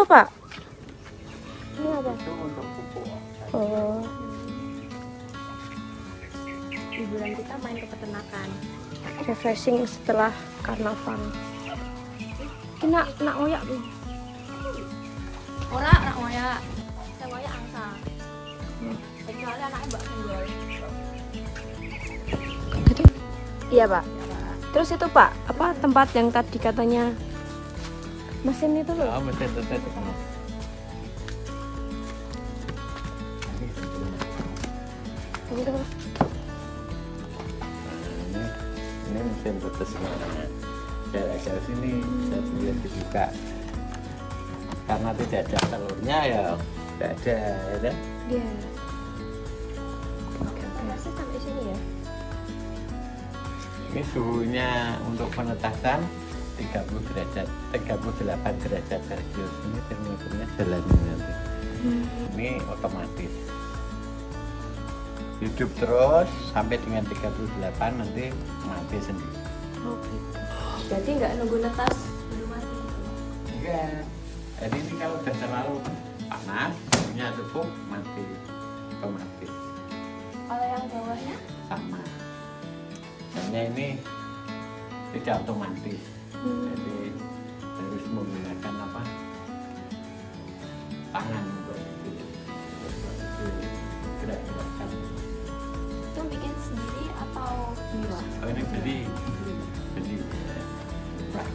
Pak? Ini apa? Itu untuk pupuk. Oh, Liburan kita main ke peternakan. refreshing setelah karnaval. Ini nak oyak nih. Ora anak moya. Saya moya angsa. Kecuali anaknya Mbak Senggol. Iya Pak. Terus itu Pak, apa tempat yang tadi katanya mesin itu loh? Oh, mesin tetes. Gitu. Ini mesin tetesnya. Jarak jauh sini saya bisa dibuka. Karena tidak ada telurnya ya tidak ada, ya kan? Iya. Masih sampai sini ya. Ini suhunya untuk penetasan 30 derajat, 38 derajat Celcius. Ini termometernya jalanin nanti. Ini otomatis. Hidup terus sampai dengan 38 nanti mati sendiri. Oh gitu. Jadi nggak nunggu netas belum mati. Enggak. Jadi ini kalau sudah terlalu panas, suhunya cukup mati otomatis. Kalau yang bawahnya? Sama. Hanya ini tidak otomatis. Jadi harus menggunakan apa? Tangan untuk itu. Gerak-gerakan. Itu bikin sendiri atau beli? Oh ini beli ya. Murah.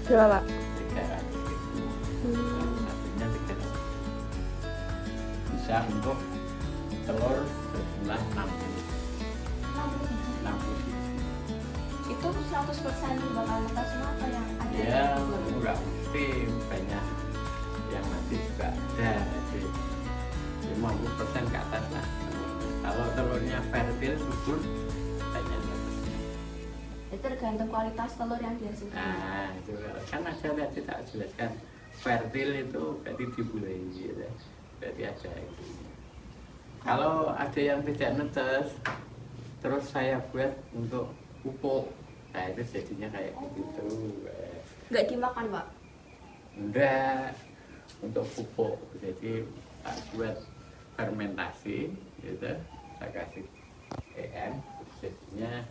Berapa Pak? 300.000. Satunya 300. Bisa untuk telur berjumlah 60. 60. Itu 100% bakal netas semua atau yang ada Ya, yang gugur? enggak mesti, banyak yang mati juga ada. Jadi 50% ke atas lah. Kalau telurnya fertil subur banyak netesnya. Itu tergantung kualitas telur yang dihasilkan. Nah, itu kan ada tadi tak jelaskan fertil itu berarti dibulai gitu. Berarti ada itu. Kalau ada yang tidak netes, terus saya buat untuk pupuk, nah itu jadinya kayak gitu. Nggak dimakan Pak? Enggak, untuk pupuk. Jadi tak buat fermentasi, gitu. Saya kasih EM, jadinya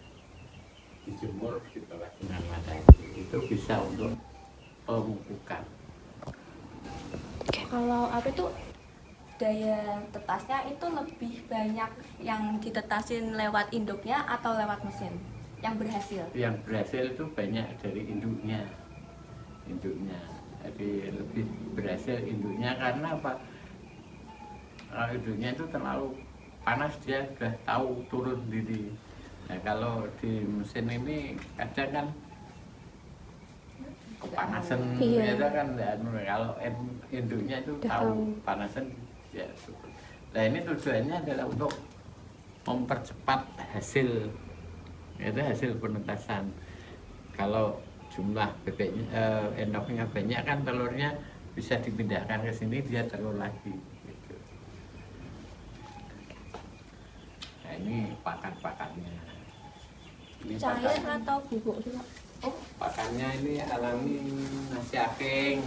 dijemur di bawah sinar matahari. Itu bisa untuk pemupukan. Kalau apa itu daya tetasnya itu lebih banyak yang ditetasin lewat induknya atau lewat mesin yang berhasil? Yang berhasil itu banyak dari induknya. Jadi lebih berhasil induknya karena apa? Kalau induknya itu terlalu panas dia sudah tahu turun sendiri. Nah kalau di mesin ini kadang kan kepanasan, Iya. itu kan kalau induknya itu Udah tahu tahu. panasan ya. Nah ini tujuannya adalah untuk mempercepat hasil, itu hasil penetasan. Kalau jumlah bebeknya endoknya banyak kan telurnya bisa dipindahkan ke sini dia telur lagi gitu. Nah ini pakan-pakannya. Ini Cair atau bubuk sih Pak? Oh, pakannya ini alami nasi aking.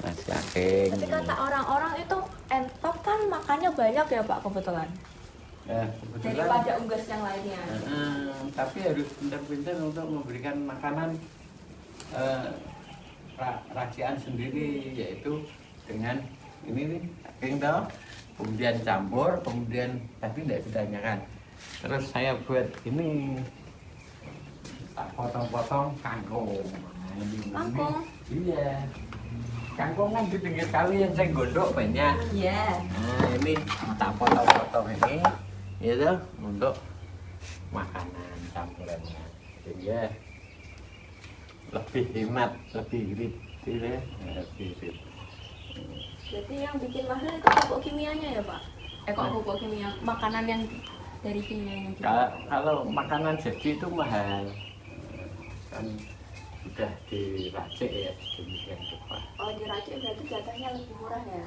Nasi aking. Tapi kata orang-orang itu entok kan makannya banyak ya Pak kebetulan Ya, kebetulan. daripada unggas yang lainnya. Tapi harus pintar-pintar untuk memberikan makanan racian sendiri, yaitu dengan ini nih aking toh, kemudian campur, kemudian tadi tidak ditanyakan. Terus saya buat ini tak potong-potong kangkung. Nah, ini. Kangkung? Iya. Kangkung kan di pinggir kali yang saya gondok banyak. Iya. Nah ini tak potong-potong ini, itu untuk makanan campurannya, sehingga lebih hemat, lebih irit, gitu ya, lebih irit. Jadi yang bikin mahal itu pupuk kimianya ya Pak? Kok pupuk kimia? Makanan yang dari kimianya gitu. Kalau makanan jadi itu mahal, kan sudah diracik ya sedemikian rupa. Oh diracik berarti jatahnya lebih murah ya?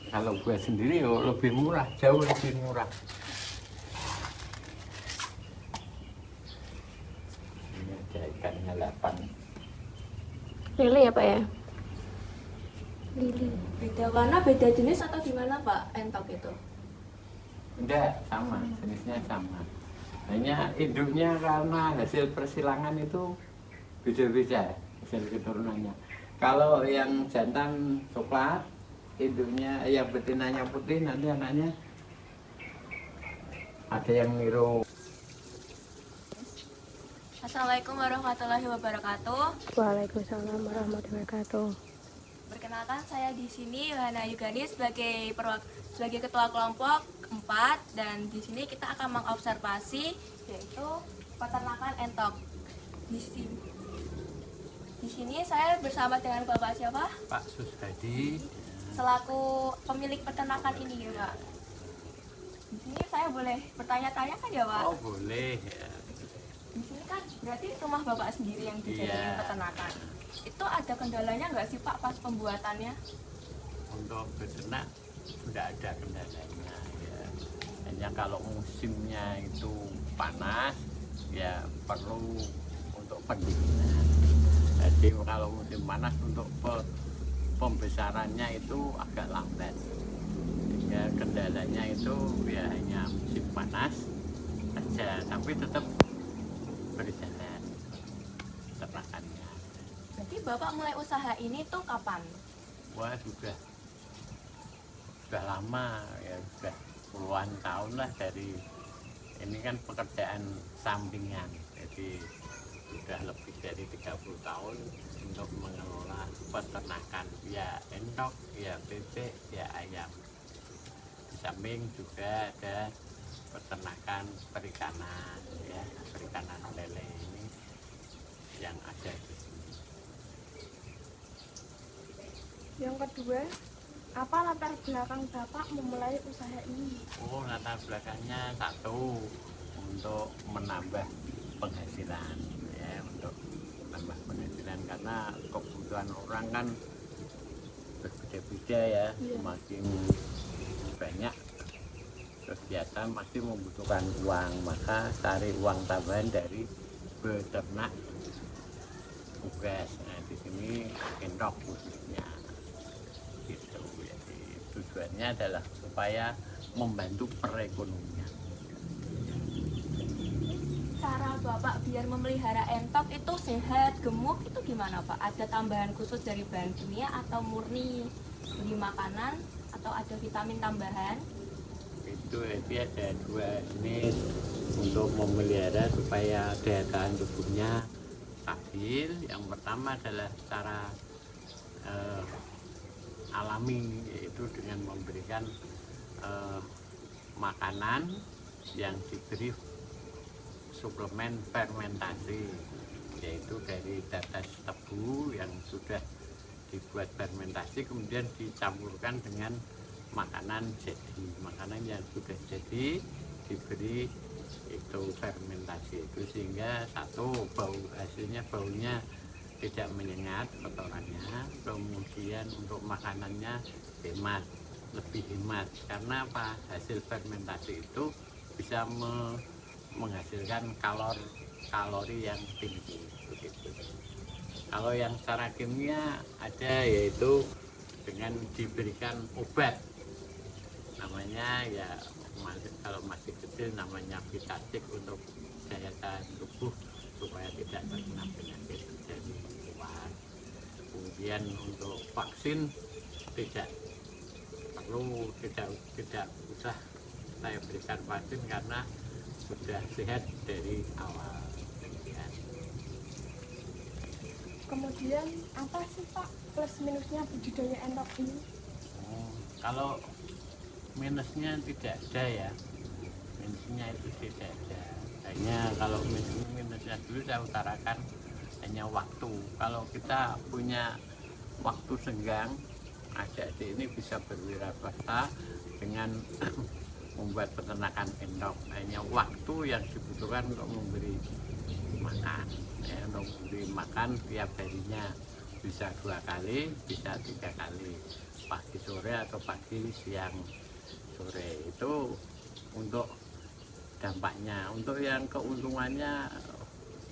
Kalau buat sendiri yo lebih murah, jauh lebih murah. Ini ada ikannya 8. Lele ya Pak ya? Lili. Beda warna, beda jenis atau gimana Pak entok itu? Enggak, sama, jenisnya sama. Hanya induknya karena hasil persilangan itu beda-beda hasil keturunannya. Kalau yang jantan coklat, induknya yang betinanya putih, nanti anaknya ada yang niru. Assalamualaikum warahmatullahi wabarakatuh. Waalaikumsalam warahmatullahi wabarakatuh. Perkenalkan, saya di sini Yohana Yugani sebagai ketua kelompok 4, dan di sini kita akan mengobservasi yaitu peternakan entok. Di sini saya bersama dengan Bapak siapa? Pak Susadi. Selaku pemilik peternakan ini ya Pak. Di sini saya boleh bertanya-tanya kan ya Pak? Oh boleh ya. Di sini kan berarti rumah Bapak sendiri yang dijadikan Iya. peternakan. Itu ada kendalanya nggak sih Pak pas pembuatannya? Untuk beternak sudah ada kendalanya ya. Hanya kalau musimnya itu panas ya perlu untuk pendinginan. Jadi kalau musim panas untuk pembesarannya itu agak lambat. Sehingga kendalanya itu ya hanya musim panas saja, tapi tetap berjalan ternakannya. Jadi Bapak mulai usaha ini tuh kapan? Wah sudah lama ya, sudah puluhan tahun lah. Dari ini kan pekerjaan sampingan, jadi sudah lebih dari 30 tahun untuk mengelola peternakan ya entok, ya bebek, ya ayam. Di samping juga ada peternakan perikanan ya, perikanan lele ini yang ada di sini. Yang kedua, apa latar belakang Bapak memulai usaha ini? Oh, latar belakangnya satu, untuk menambah penghasilan ya, untuk menambah penghasilan karena kebutuhan orang kan berbeda-beda ya. Semakin banyak kegiatan pasti membutuhkan uang, maka cari uang tambahan dari beternak unggas. Nah, di sini entok khususnya gitu. Jadi tujuannya adalah supaya membantu perekonomian. Cara Bapak biar memelihara entok itu sehat, gemuk itu gimana Pak? Ada tambahan khusus dari bahan kimia atau murni beli makanan atau ada vitamin tambahan? Itu ada dua jenis untuk memelihara supaya daya tahan tubuhnya stabil. Yang pertama adalah cara alami, yaitu dengan memberikan makanan yang diberi suplemen fermentasi, yaitu dari tetes tebu yang sudah dibuat fermentasi kemudian dicampurkan dengan makanan jadi, makanan yang sudah jadi diberi itu fermentasi itu, sehingga satu hasilnya baunya tidak menyengat kotorannya, kemudian untuk makanannya hemat, lebih hemat karena apa, hasil fermentasi itu bisa menghasilkan kalori yang tinggi begitu. Kalau yang secara kimia ada, yaitu dengan diberikan obat namanya ya, kalau masih kecil namanya Vitatik untuk daya tahan tubuh supaya tidak terkena penyakit dari luar. Kemudian untuk vaksin tidak usah saya berikan vaksin karena sudah sehat dari awal. Kemudian apa sih Pak plus minusnya budidaya entok ini? Kalau minusnya tidak ada ya, minusnya itu tidak ada. Hanya kalau minusnya dulu saya utarakan hanya waktu. Kalau kita punya waktu senggang, adik-adik ini bisa berwirausaha dengan membuat peternakan endok. Hanya waktu yang dibutuhkan untuk memberi makan ya, untuk memberi makan tiap harinya, bisa 2 kali, bisa 3 kali, pagi sore atau pagi siang sore. Itu untuk dampaknya. Untuk yang keuntungannya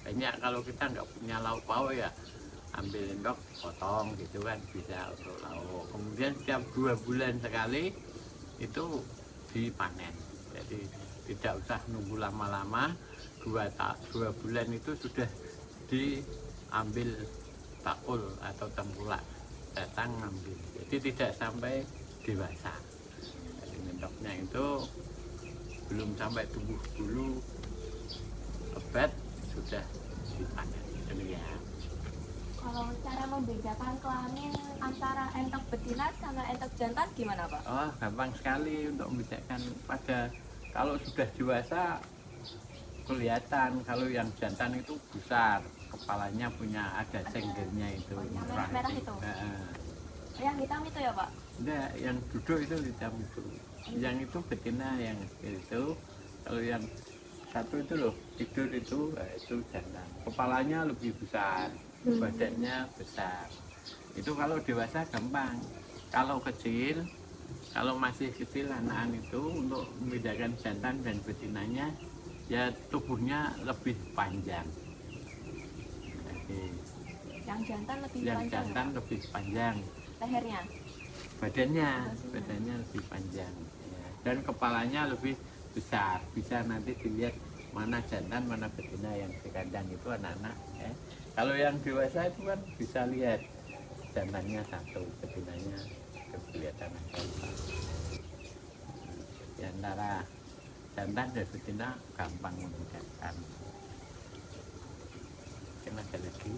banyak. Kalau kita nggak punya lauk pauk ya ambil endok potong gitu kan, bisa untuk lauk. Kemudian setiap 2 bulan sekali itu dipanen, jadi tidak usah nunggu lama-lama. 2 bulan itu sudah diambil bakul atau tengkulak datang ngambil, jadi tidak sampai dewasa. Jadi endoknya itu belum sampai tumbuh bulu lebat sudah dipanen. Demikian. Kalau cara membedakan kelamin antara entok betina sama entok jantan gimana Pak? Oh, gampang sekali untuk membedakan. Kalau sudah dewasa kelihatan, kalau yang jantan itu besar, kepalanya punya ada senggernya itu. Yang merah-merah itu? Yang hitam itu ya Pak? Enggak, yang duduk itu hitam itu. Yang itu betina, yang itu. Kalau yang satu itu loh, tidur itu jantan. Kepalanya lebih besar, badannya besar. Itu kalau dewasa gampang. Kalau kecil, kalau masih kecil anak itu untuk membedakan jantan dan betinanya, ya tubuhnya lebih panjang. Jadi, Yang jantan lebih yang panjang. jantan lebih panjang. Lehernya? Badannya lebih panjang. Ya. Dan kepalanya lebih besar. Bisa nanti dilihat mana jantan, mana betina yang di kandang itu anak-anak. Ya. Kalau yang dewasa itu kan bisa lihat jantannya satu, betinanya kelihatan aja. Di antara jantan dan betina gampang membedakan. Mungkin ada lagi.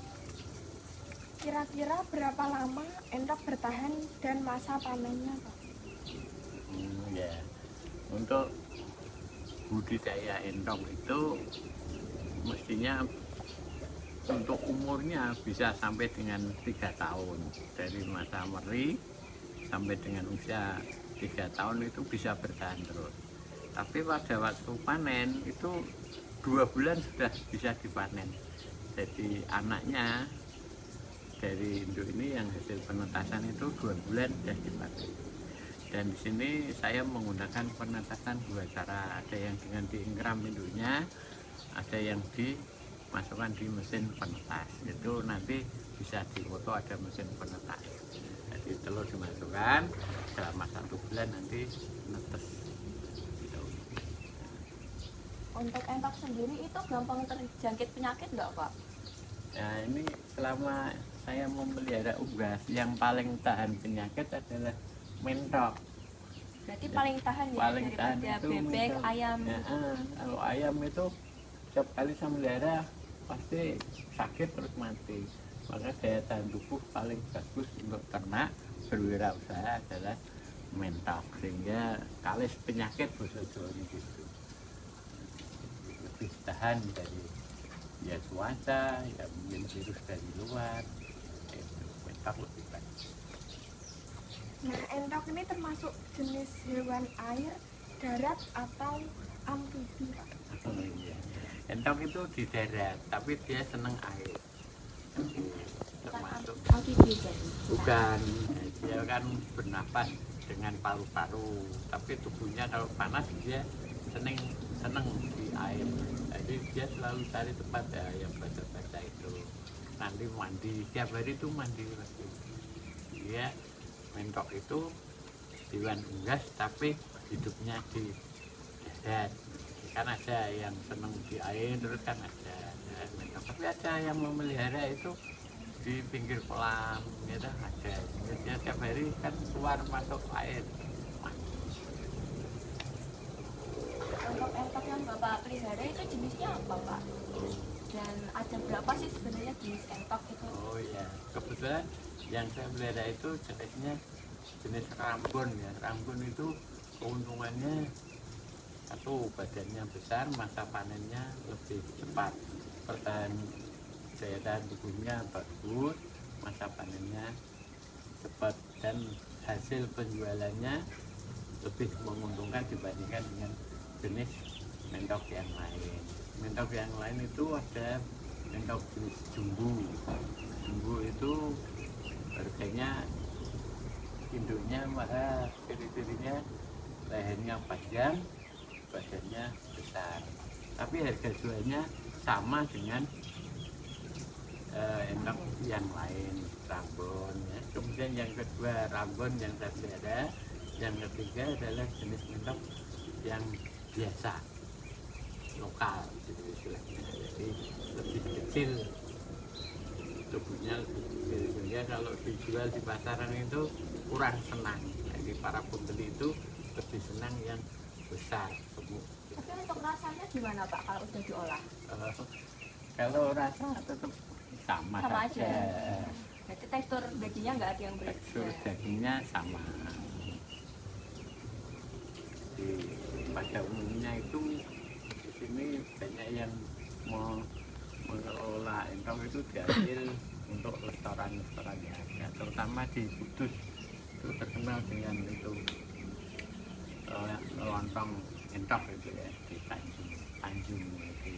Kira-kira berapa lama endok bertahan dan masa panennya, Pak? Ya, untuk budidaya endok itu mestinya untuk umurnya bisa sampai dengan 3 tahun. Dari masa meri sampai dengan usia 3 tahun itu bisa bertahan terus. Tapi pada waktu panen itu 2 bulan sudah bisa dipanen. Jadi anaknya dari induk ini yang hasil penetasan itu 2 bulan sudah dipanen. Dan di sini saya menggunakan penetasan 2 cara. Ada yang dengan diingkram induknya, ada yang dimasukkan di mesin penetas. Itu nanti bisa difoto, ada mesin penetas. Jadi telur dimasukkan, selama 1 bulan nanti netes. Gitu. Untuk entok sendiri itu gampang terjangkit penyakit nggak Pak? Nah ini selama saya memelihara unggas, yang paling tahan penyakit adalah mentok. Berarti paling tahan ya Paling tahan daripada itu bebek, mentok. ayam. Ya, kalau ayam itu setiap kali saya melihara pasti sakit terus mati. Maka daya tahan tubuh paling bagus untuk ternak berwirausaha adalah mentok, sehingga kalis penyakit bosok-bosok gitu. Lebih tahan dari ya cuaca, ya mungkin virus dari luar. Itu mentok lebih baik. Nah, endok ini termasuk jenis hewan air, darat, atau amfibi, Pak? Oh, iya. Entok itu di darat, tapi dia seneng air. Jadi, termasuk Amfibi jadi. bukan, dia kan bernafas dengan paru-paru, tapi tubuhnya kalau panas dia seneng di air. Jadi dia selalu cari tempat ya, yang basah-basah itu. Nanti mandi, tiap hari itu mandi lagi. Dia mentok itu hewan unggas tapi hidupnya di darat. Kan ada yang seneng di air, terus kan ada mentok. Tapi ada yang memelihara itu di pinggir kolam, gitu ada. Dia tiap hari kan keluar masuk air. Untuk entok yang Bapak pelihara itu jenisnya apa Pak? Dan ada berapa sih sebenarnya jenis entok itu? Oh iya, kebetulan yang saya pelihara itu jenisnya jenis rambun ya. Rambun itu keuntungannya satu, badannya besar, masa panennya lebih cepat, daya tahan tubuhnya bagus, masa panennya cepat, dan hasil penjualannya lebih menguntungkan dibandingkan dengan jenis mentok yang lain. Mentok yang lain itu ada mentok jenis jumbo. Jumbo itu harganya induknya mahal, ciri-cirinya lehernya panjang, badannya besar. Tapi harga jualnya sama dengan entok yang lain, Rabon ya. Kemudian yang kedua Rabon yang tadi ada, yang ketiga adalah jenis entok yang biasa, lokal gitu istilahnya. Jadi lebih kecil, tubuhnya lebih kecil, sehingga kalau dijual di pasaran itu kurang senang. Jadi para pembeli itu lebih senang yang besar, gemuk. Tapi untuk rasanya gimana Pak kalau udah diolah? Kalau rasa tetap sama Sama saja. aja. Jadi tekstur dagingnya nggak ada yang Tekstur berbeda. dagingnya sama. Di, pada umumnya itu di sini banyak yang mau mengelola entok itu diambil untuk restoran-restoran ya, terutama di Kudus itu terkenal dengan itu lontong entok itu ya, di Tanjung itu.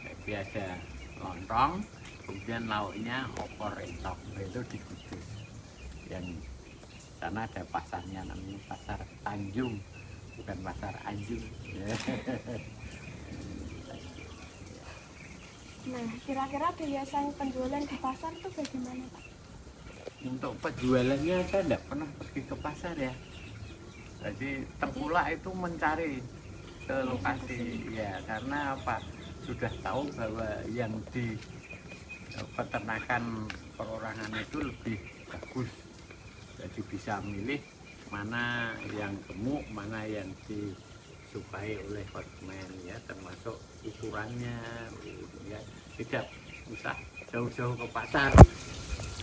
Jadi ada lontong, kemudian lauknya opor entok, itu di Kudus. Yang sana ada pasarnya, namanya pasar Tanjung, bukan pasar Anjung. Nah, kira-kira biaya penjualan di pasar itu bagaimana, Pak? Untuk penjualannya saya tidak pernah pergi ke pasar ya. Jadi tengkulak itu mencari ke lokasi ya, karena apa? Sudah tahu bahwa yang di peternakan perorangan itu lebih bagus. Jadi bisa milih mana yang gemuk, mana yang disukai oleh konsumen ya, termasuk ukurannya ya. Tidak usah jauh-jauh ke pasar,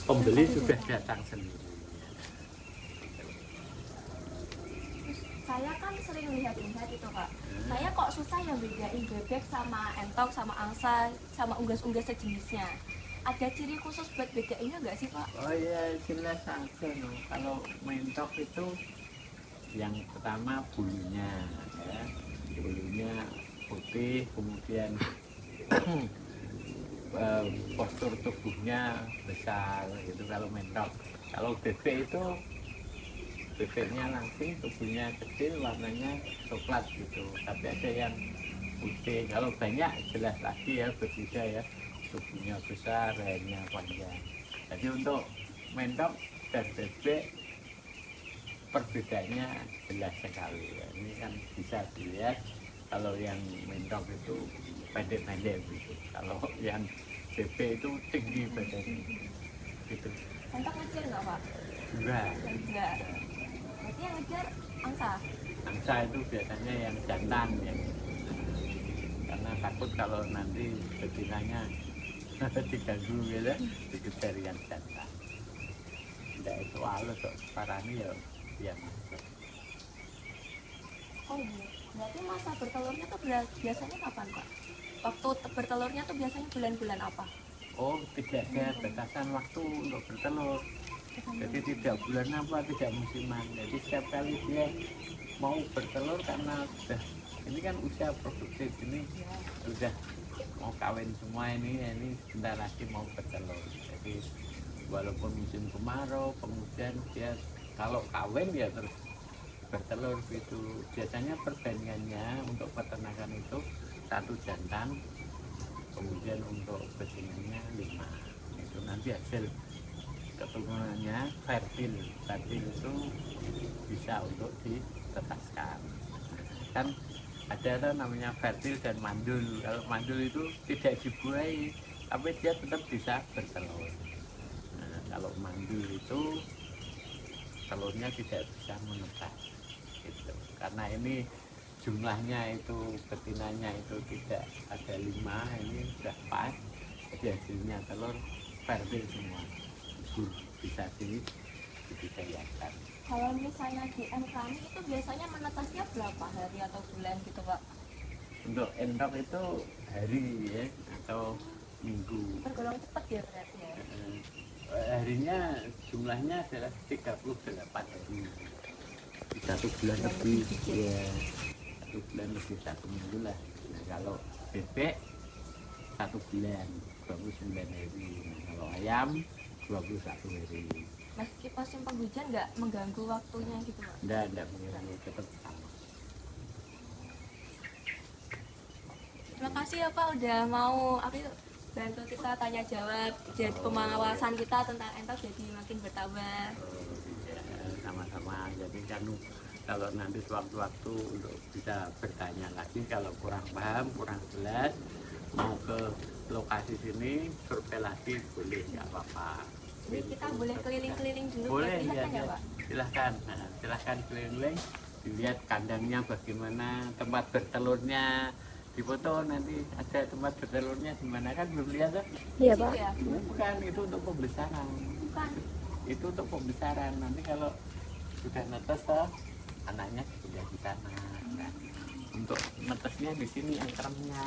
pembeli sudah datang sendiri. Saya kan sering lihat-lihat itu Kak. Saya kok susah yang bedain bebek sama entok sama angsa sama unggas-unggas sejenisnya. Ada ciri khusus buat bedainnya nggak sih Pak? Oh ya, jelas aja no. Kalau mentok itu yang pertama bulunya ya, bulunya putih, kemudian postur tubuhnya besar gitu kalau mentok. Kalau bebek itu bebeknya langsing, tubuhnya kecil, warnanya coklat gitu, tapi ada yang putih. Kalau banyak jelas lagi ya berbeda ya, tubuhnya besar, lehernya panjang. Jadi untuk mentok dan bebek perbedaannya jelas sekali ya. Ini kan bisa dilihat kalau yang mentok itu pendek-pendek gitu, kalau yang bebek itu tinggi badannya gitu. Entok ngejar nggak Pak? Enggak. Enggak. Berarti yang ngejar angsa. Angsa itu biasanya yang jantan ya, karena takut kalau nanti betinanya diganggu gitu, dikejar yang jantan. Tidak itu halus kok, parani ya yang Oh iya. Berarti masa bertelurnya tuh biasanya kapan Pak? Waktu bertelurnya tuh biasanya bulan-bulan apa? oh tidak ada batasan waktu untuk bertelur. Jadi tidak bulan apa, tidak musiman. Jadi setiap kali dia mau bertelur karena sudah ini kan usia produktif, ini sudah mau kawin semua, ini sebentar lagi mau bertelur. Jadi walaupun musim kemarau, kemudian dia kalau kawin ya terus bertelur gitu. Biasanya perbandingannya untuk peternakan itu satu jantan, kemudian untuk betinanya 5. Itu nanti hasil keturunannya fertil. Fertil itu bisa untuk ditetaskan. Kan ada namanya fertil dan mandul. Kalau mandul itu tidak dibuahi, tapi dia tetap bisa bertelur. Nah, kalau mandul itu telurnya tidak bisa menetas gitu. Karena ini jumlahnya itu betinanya itu tidak ada 5, ini sudah pas, jadi hasilnya telur fertil semua, bisa dibudidayakan. Kalau misalnya di kami itu biasanya menetasnya berapa hari atau bulan gitu Pak? Untuk entok itu hari ya atau minggu. Tergolong cepat ya berarti ya? Harinya jumlahnya adalah 38 hari, satu bulan lebih ya, satu bulan lebih, 1 minggu lah. Nah, kalau bebek 1 bulan 29 hari, nah, kalau ayam 21 hari. Meski musim penghujan nggak mengganggu waktunya gitu Pak? Enggak mengganggu, tetap sama. Terima kasih ya Pak udah mau bantu kita tanya jawab, jadi pengawasan kita tentang entok jadi makin bertambah. Sama-sama. Jadi kan kalau nanti sewaktu-waktu untuk bisa bertanya lagi kalau kurang paham, kurang jelas, mau ke lokasi sini survei lagi boleh, nggak apa-apa. Jadi kita boleh keliling-keliling dulu Boleh buat lihat ya, kan ya Pak? silahkan. Nah, silahkan keliling, dilihat kandangnya bagaimana, tempat bertelurnya, difoto nanti ada tempat bertelurnya di mana kan belum lihat kan? Iya, Situ Pak. ya? Bukan, itu untuk pembesaran. Bukan. Itu untuk pembesaran. Nanti kalau sudah netes toh, anaknya sudah di sana. Nah, untuk netesnya di sini angkernya.